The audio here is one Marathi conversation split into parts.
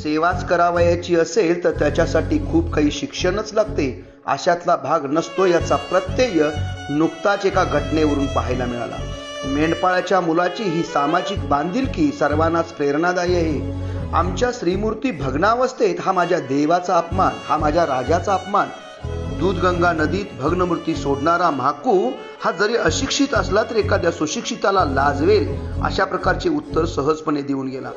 सेवाच करावयाची असेल तर त्याच्यासाठी खूप काही शिक्षणच लागते, अशातला भाग नसतो याचा प्रत्यय नुकताच एका घटनेवरून पाहायला मिळाला. मेंढपाळाच्या मुलाची ही सामाजिक बांधिलकी सर्वांनाच प्रेरणादायी आहे. आमच्या श्रीमूर्ती भग्नावस्थेत हा माझ्या देवाचा अपमान, हा माझ्या राजाचा अपमान. दूधगंगा नदीत भग्नमूर्ती सोडणारा म्हाकू हा जरी अशिक्षित असला तरी एखाद्या सुशिक्षिताला लाजवेल अशा प्रकारचे उत्तर सहजपणे देऊन गेला.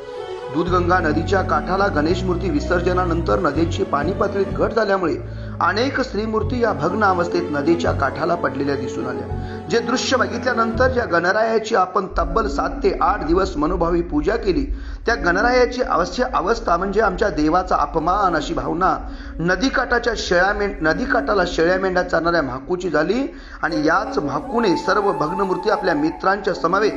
दूधगंगा नदीच्या काठाला गणेश मूर्ती विसर्जनानंतर नदीची पाणी पातळीत घट झाल्यामुळे अनेक स्त्रीमूर्ती या भग्न अवस्थेत नदीच्या काठाला पडलेल्या दिसून आल्या. जे दृश्य बघितल्यानंतर ज्या गणरायाची आपण तब्बल 7 ते 8 दिवस मनोभावी पूजा केली, त्या गणरायाची अवस्था म्हणजे आमच्या देवाचा अपमान अशी भावना नदीकाठाला शेळ्या मेंढ्या चालणाऱ्या म्हाकूची झाली. आणि याच म्हाकूने सर्व भग्नमूर्ती आपल्या मित्रांच्या समवेत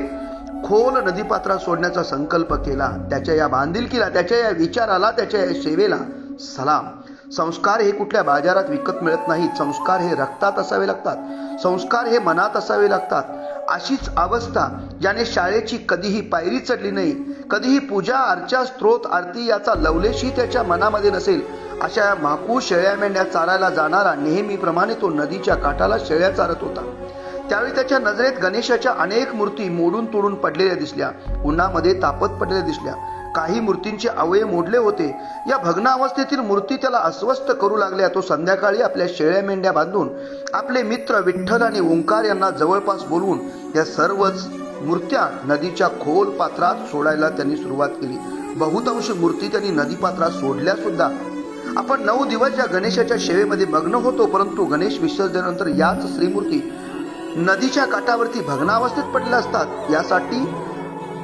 खोल नदीपात्रात सोडण्याचा संकल्प केला. त्याच्या या बांधिलकीला, त्याच्या या विचाराला, त्याच्या या सेवेला सलाम. संस्कार हे कुठल्या बाजारात विकत मिळत नाहीत. संस्कार हे रक्तात असावे लागतात. संस्कार हे मनात असावे लागतात. अशीच अवस्था ज्याने शाळेची कधीही पायरी चढली नाही, कधीही पूजा अर्चा स्तोत्र आरती याचा लवलेशही त्याच्या मनामध्ये नसेल, अशा म्हाकू शेळ्या मेंढ्या चारायला जाणारा नेहमीप्रमाणे तो नदीच्या काठाला शेळ्या चारत होता. त्यावेळी त्याच्या नजरेत गणेशाच्या अनेक मूर्ती मोडून तोडून पडलेल्या दिसल्या, उन्हामध्ये तापत पडलेल्या दिसल्या. काही मूर्तींचे अवयव मोडले होते. या भग्न अवस्थेतील मूर्ती त्याला अस्वस्थ करू लागल्या. तो संध्याकाळी आपल्या शेळ्या मेंढ्या बांधून आपले मित्र विठ्ठल आणि ओंकार यांना जवळपास बोलवून या सर्वच मूर्त्या नदीच्या खोल पात्रात सोडायला त्यांनी सुरुवात केली. बहुतांश मूर्ती त्यांनी नदीपात्रात सोडल्या सुद्धा. आपण 9 दिवस या गणेशाच्या सेवेमध्ये मग्न होतो, परंतु गणेश विसर्जनानंतर याच श्रीमूर्ती नदीच्या काठावरती भग्नावस्थेत पडलेल्या असतात. यासाठी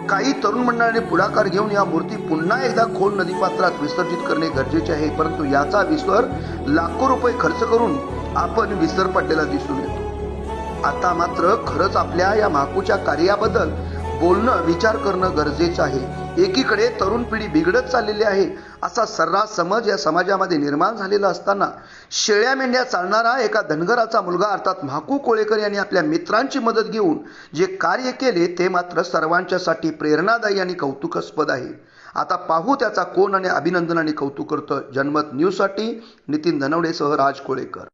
काही तरुण मंडळाने पुढाकार घेऊन या मूर्ती पुन्हा एकदा खोल नदीपात्रात विसर्जित करणे गरजेचे आहे. परंतु याचा विसर लाखो रुपये खर्च करून आपण विसर पडलेला दिसून येतो. आता मात्र खरंच आपल्या या म्हाकूच्या कार्याबद्दल बोलणं, विचार करणं गरजेचं आहे. एकीकडे तरुण पिढी बिघडत चाललेली आहे असा सर्रास समज या समाजामध्ये निर्माण झालेला असताना शेळ्या मेंढ्या चालणारा एका धनगराचा मुलगा अर्थात म्हाकू कोळेकर यांनी आपल्या मित्रांची मदत घेऊन जे कार्य केले ते मात्र सर्वांच्यासाठी प्रेरणादायी आणि कौतुकास्पद आहे. आता पाहू त्याचा कोण आणि अभिनंदन आणि कौतुक करतं. जनमत न्यूजसाठी नितीन धनवडेसह राज कोळेकर.